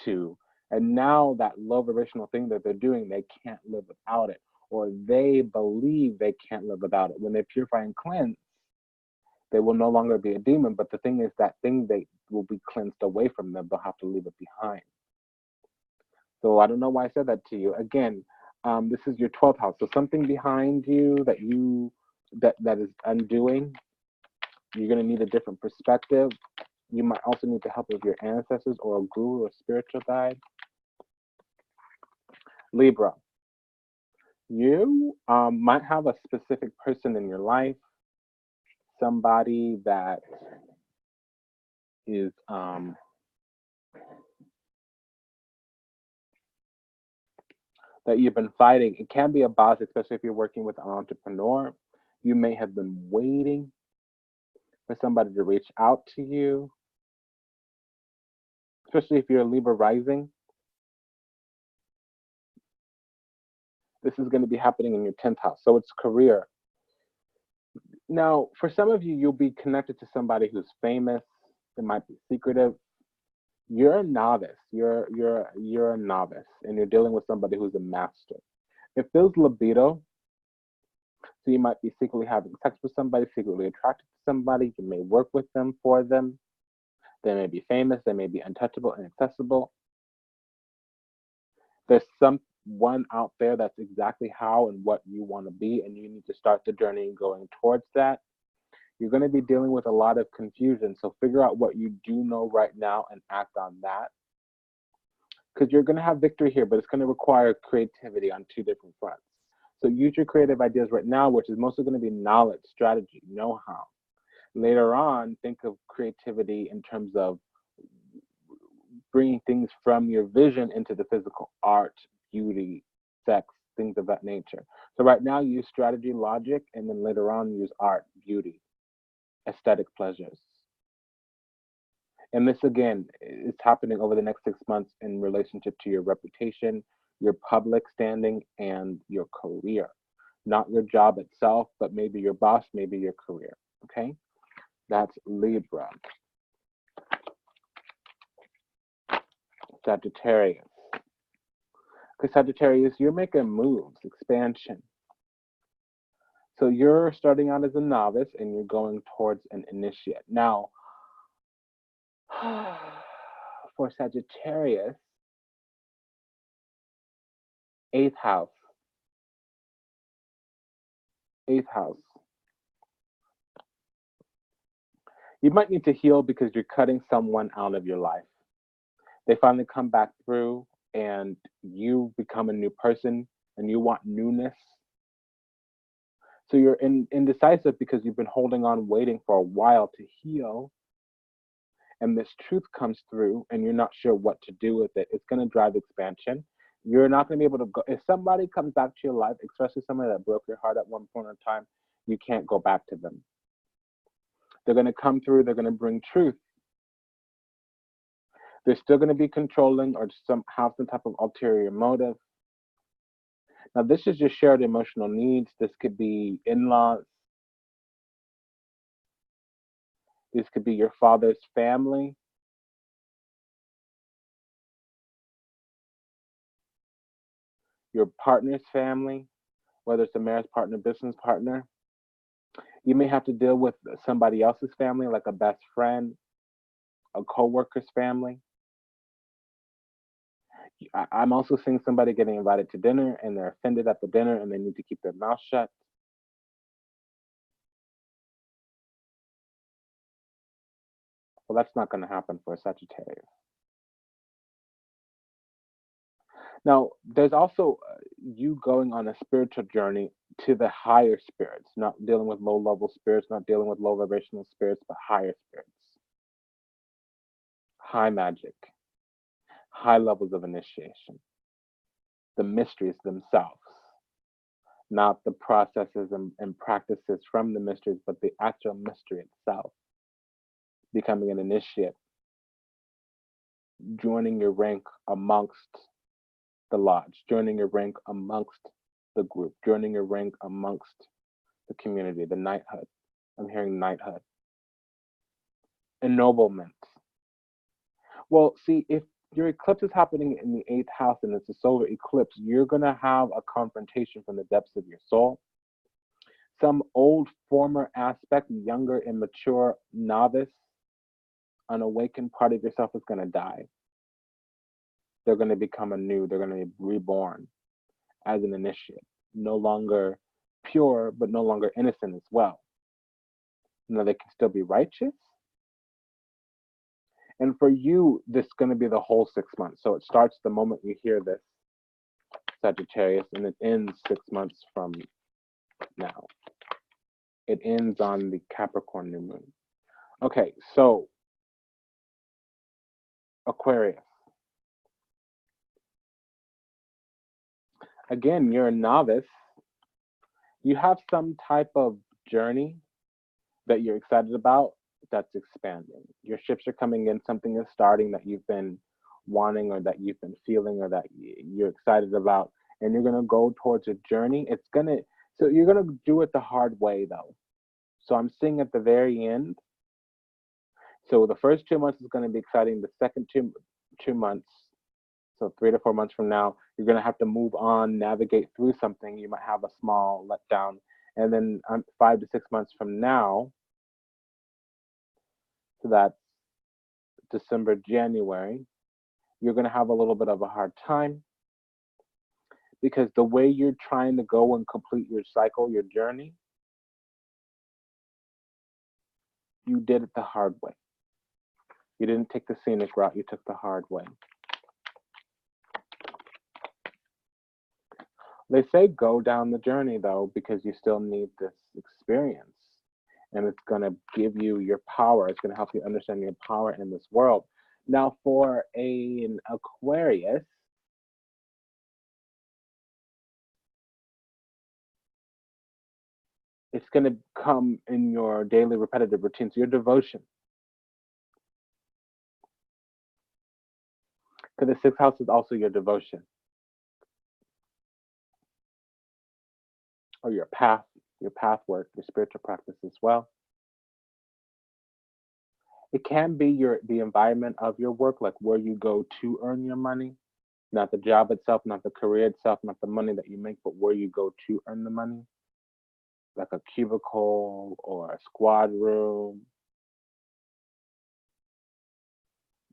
to, and now that low vibrational thing that they're doing, they can't live without it, or they believe they can't live without it. When they purify and cleanse, they will no longer be a demon, but the thing is that thing they will be cleansed away from them. They'll have to leave it behind. So I don't know why I said that to you. Again, this is your 12th house. So something behind you that is undoing, you're going to need a different perspective. You might also need the help of your ancestors or a guru or spiritual guide. Libra, you might have a specific person in your life, somebody that is that you've been fighting. It can be a boss, especially if you're working with an entrepreneur. You may have been waiting for somebody to reach out to you, especially if you're a Libra rising. This is going to be happening in your 10th house. So it's career. Now, for some of you, you'll be connected to somebody who's famous. It might be secretive. You're a novice. You're a novice, and you're dealing with somebody who's a master. It feels libido. So you might be secretly having sex with somebody, secretly attracted to somebody. You may work with them, for them. They may be famous. They may be untouchable and accessible. There's someone out there that's exactly how and what you want to be, and you need to start the journey going towards that. You're going to be dealing with a lot of confusion, so figure out what you do know right now and act on that. Because you're going to have victory here, but it's going to require creativity on two different fronts. So use your creative ideas right now, which is mostly going to be knowledge, strategy, know-how. Later on, think of creativity in terms of bringing things from your vision into the physical: art, beauty, sex, things of that nature. So right now, use strategy, logic, and then later on, use art, beauty, aesthetic pleasures. And this, again, is happening over the next 6 months in relationship to your reputation, your public standing, and your career. Not your job itself, but maybe your boss, maybe your career, okay? That's Libra. Sagittarius. Because Sagittarius, you're making moves, expansion. So you're starting out as a novice and you're going towards an initiate. Now, for Sagittarius, 8th house. 8th house. You might need to heal because you're cutting someone out of your life. They finally come back through and you become a new person and you want newness. So you're indecisive because you've been holding on, waiting for a while to heal. And this truth comes through and you're not sure what to do with it. It's going to drive expansion. You're not going to be able to go. If somebody comes back to your life, especially somebody that broke your heart at one point in time, you can't go back to them. They're going to come through. They're going to bring truth. They're still going to be controlling or have some type of ulterior motive. Now, this is your shared emotional needs. This could be in-laws. These could be your father's family, your partner's family, whether it's a marriage partner, business partner. You may have to deal with somebody else's family, like a best friend, a coworker's family. I'm also seeing somebody getting invited to dinner and they're offended at the dinner and they need to keep their mouth shut. Well, that's not going to happen for a Sagittarius. Now, there's also you going on a spiritual journey to the higher spirits, not dealing with low level spirits, not dealing with low vibrational spirits, but higher spirits, high magic, high levels of initiation, the mysteries themselves, not the processes and practices from the mysteries, but the actual mystery itself, becoming an initiate, joining your rank amongst the lodge, joining your rank amongst the group, joining your rank amongst the community, the knighthood. I'm hearing knighthood. Ennoblement. Well, see, if your eclipse is happening in the 8th house and it's a solar eclipse, you're going to have a confrontation from the depths of your soul. Some old former aspect, younger, immature, novice, unawakened part of yourself is going to die. They're going to become anew. They're going to be reborn as an initiate, no longer pure, but no longer innocent as well. Now, they can still be righteous. And for you, this is going to be the whole 6 months. So it starts the moment you hear this, Sagittarius, and it ends 6 months from now. It ends on the Capricorn new moon. Okay, so Aquarius. Again, you're a novice. You have some type of journey that you're excited about that's expanding. Your ships are coming in, something is starting that you've been wanting or that you've been feeling or that you're excited about, and you're going to go towards a journey. So you're going to do it the hard way though. So I'm seeing at the very end. So the first 2 months is going to be exciting. The second two months, so 3 to 4 months from now, you're going to have to move on, navigate through something. You might have a small letdown. And then 5 to 6 months from now, so that's December, January, you're going to have a little bit of a hard time because the way you're trying to go and complete your cycle, your journey, you did it the hard way. You didn't take the scenic route, you took the hard way. They say go down the journey though, because you still need this experience. And it's going to give you your power. It's going to help you understand your power in this world. Now, for an Aquarius, it's going to come in your daily repetitive routines, your devotion. Because the 6th house is also your devotion. Or your path work, your spiritual practice as well. It can be the environment of your work, like where you go to earn your money, not the job itself, not the career itself, not the money that you make, but where you go to earn the money, like a cubicle or a squad room.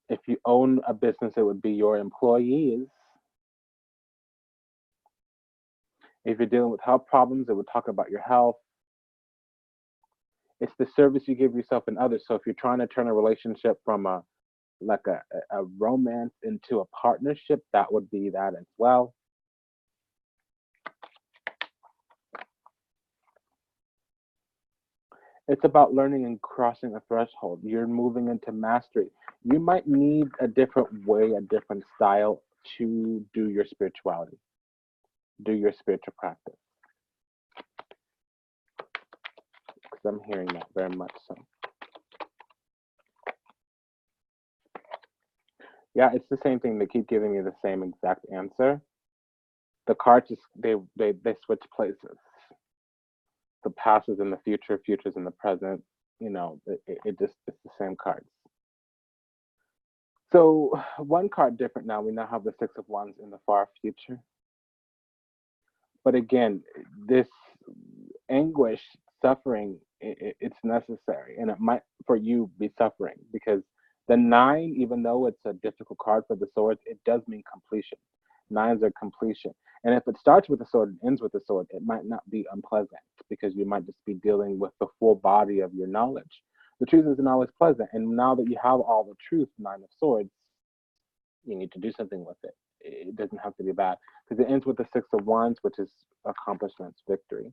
If you own a business, it would be your employees. If you're dealing with health problems, it would talk about your health. It's the service you give yourself and others. So if you're trying to turn a relationship from a romance into a partnership, that would be that as well. It's about learning and crossing a threshold. You're moving into mastery. You might need a different way, a different style to do your spirituality, do your spiritual practice. Because I'm hearing that very much so. Yeah, it's the same thing. They keep giving me the same exact answer. The cards just they switch places. The past is in the future, future is in the present. it's the same cards. So one card different now. We now have the Six of Wands in the far future. But again, this anguish, suffering, it's necessary, and it might for you be suffering because the nine, even though it's a difficult card for the swords, it does mean completion. Nines are completion, and if it starts with the sword and ends with the sword, it might not be unpleasant because you might just be dealing with the full body of your knowledge. The truth isn't always pleasant, and now that you have all the truth, Nine of Swords, you need to do something with it. It doesn't have to be bad because it ends with the Six of Wands, which is accomplishments, victory.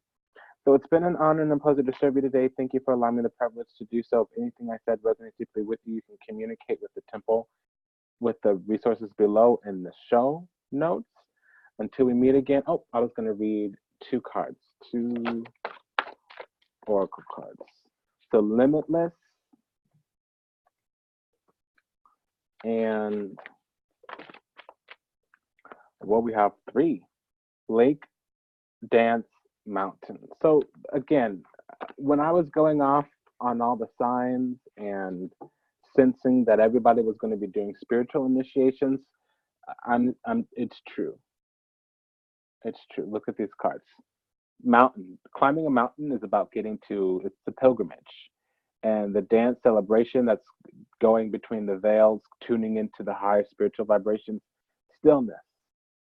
So it's been an honor and a pleasure to serve you today. Thank you for allowing me the privilege to do so. If anything I said resonates deeply with you, you can communicate with the temple with the resources below in the show notes. Until we meet again. Oh, I was going to read two oracle cards. So Limitless and we have three. Lake, Dance, Mountain. So again, when I was going off on all the signs and sensing that everybody was going to be doing spiritual initiations, it's true. It's true. Look at these cards. Mountain. Climbing a mountain is about it's the pilgrimage. And the dance celebration that's going between the veils, tuning into the higher spiritual vibrations, stillness.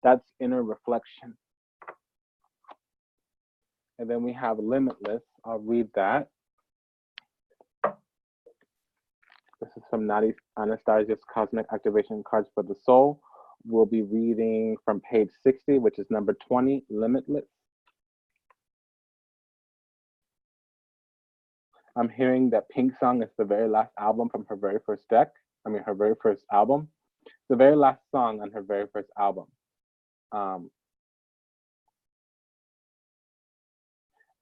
That's inner reflection. And then we have Limitless. I'll read that. This is from Anastasia's Cosmic Activation Cards for the Soul. We'll be reading from page 60, which is number 20, Limitless. I'm hearing that Pink Song is the very last album from her very first her very first album. The very last song on her very first album.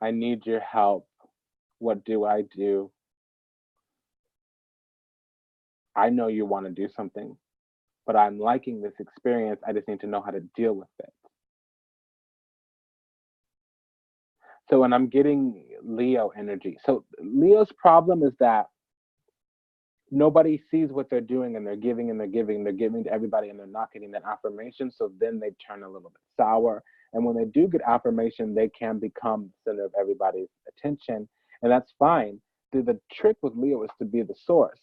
I need your help. What do I do? I know you want to do something, but I'm liking this experience. I just need to know how to deal with it. So when I'm getting Leo energy, so Leo's problem is that nobody sees what they're doing, and they're giving and they're giving, they're giving to everybody, and they're not getting that affirmation. So then they turn a little bit sour. And when they do get affirmation, they can become the center of everybody's attention. And that's fine. The trick with Leo is to be the source.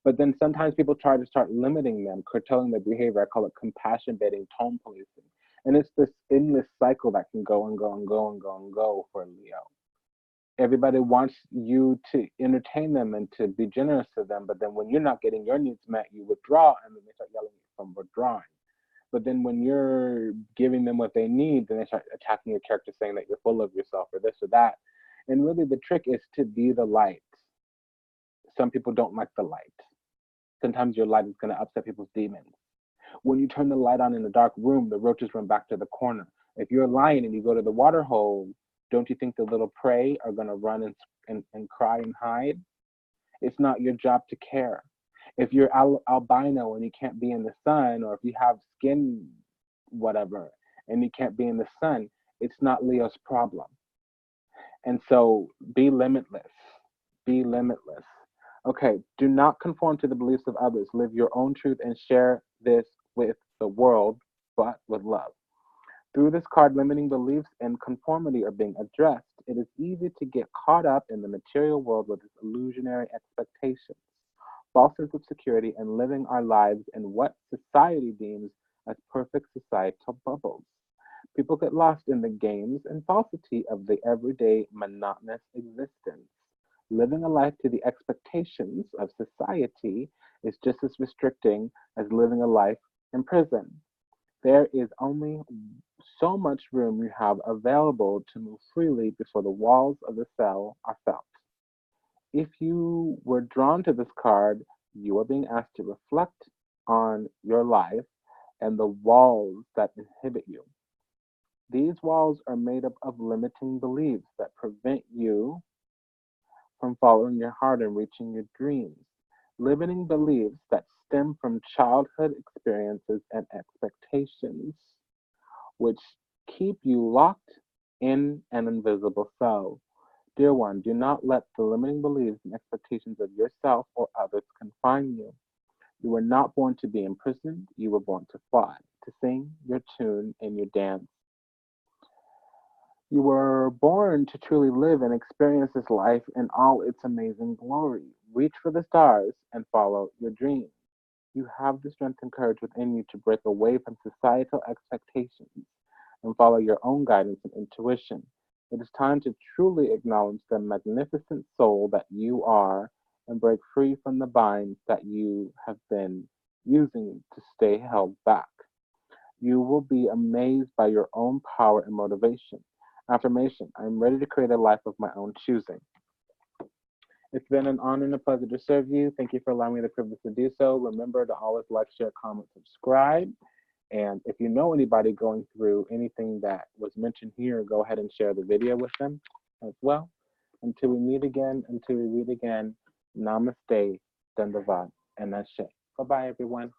But then sometimes people try to start limiting them, curtailing their behavior. I call it compassion baiting, tone policing. And it's this endless cycle that can go and go and go and go and go for Leo. Everybody wants you to entertain them and to be generous to them, but then when you're not getting your needs met, you withdraw, and then they start yelling from withdrawing. But then when you're giving them what they need, then they start attacking your character, saying that you're full of yourself or this or that. And really the trick is to be the light. Some people don't like the light. Sometimes your light is going to upset people's demons. When you turn the light on in a dark room, the roaches run back to the corner. If you're a lion and you go to the water hole, don't you think the little prey are going to run and cry and hide? It's not your job to care. If you're albino and you can't be in the sun, or if you have skin whatever and you can't be in the sun, it's not Leo's problem. And so be limitless. Be limitless. Okay, do not conform to the beliefs of others. Live your own truth and share this with the world, but with love. Through this card, limiting beliefs and conformity are being addressed. It is easy to get caught up in the material world with its illusionary expectations, false sense of security, and living our lives in what society deems as perfect societal bubbles. People get lost in the games and falsity of the everyday monotonous existence. Living a life to the expectations of society is just as restricting as living a life in prison. There is only so much room you have available to move freely before the walls of the cell are felt. If you were drawn to this card, you are being asked to reflect on your life and the walls that inhibit you. These walls are made up of limiting beliefs that prevent you from following your heart and reaching your dreams. Limiting beliefs that stem from childhood experiences and expectations, which keep you locked in an invisible cell. Dear one, do not let the limiting beliefs and expectations of yourself or others confine you. You were not born to be imprisoned. You were born to fly, to sing your tune and your dance. You were born to truly live and experience this life in all its amazing glory. Reach for the stars and follow your dreams. You have the strength and courage within you to break away from societal expectations and follow your own guidance and intuition. It is time to truly acknowledge the magnificent soul that you are and break free from the binds that you have been using to stay held back. You will be amazed by your own power and motivation. Affirmation: I am ready to create a life of my own choosing. It's been an honor and a pleasure to serve you. Thank you for allowing me the privilege to do so. Remember to always like, share, comment, subscribe. And if you know anybody going through anything that was mentioned here, go ahead and share the video with them as well. Until we meet again, until we read again, namaste, dandavad, and ashe. Bye-bye, everyone.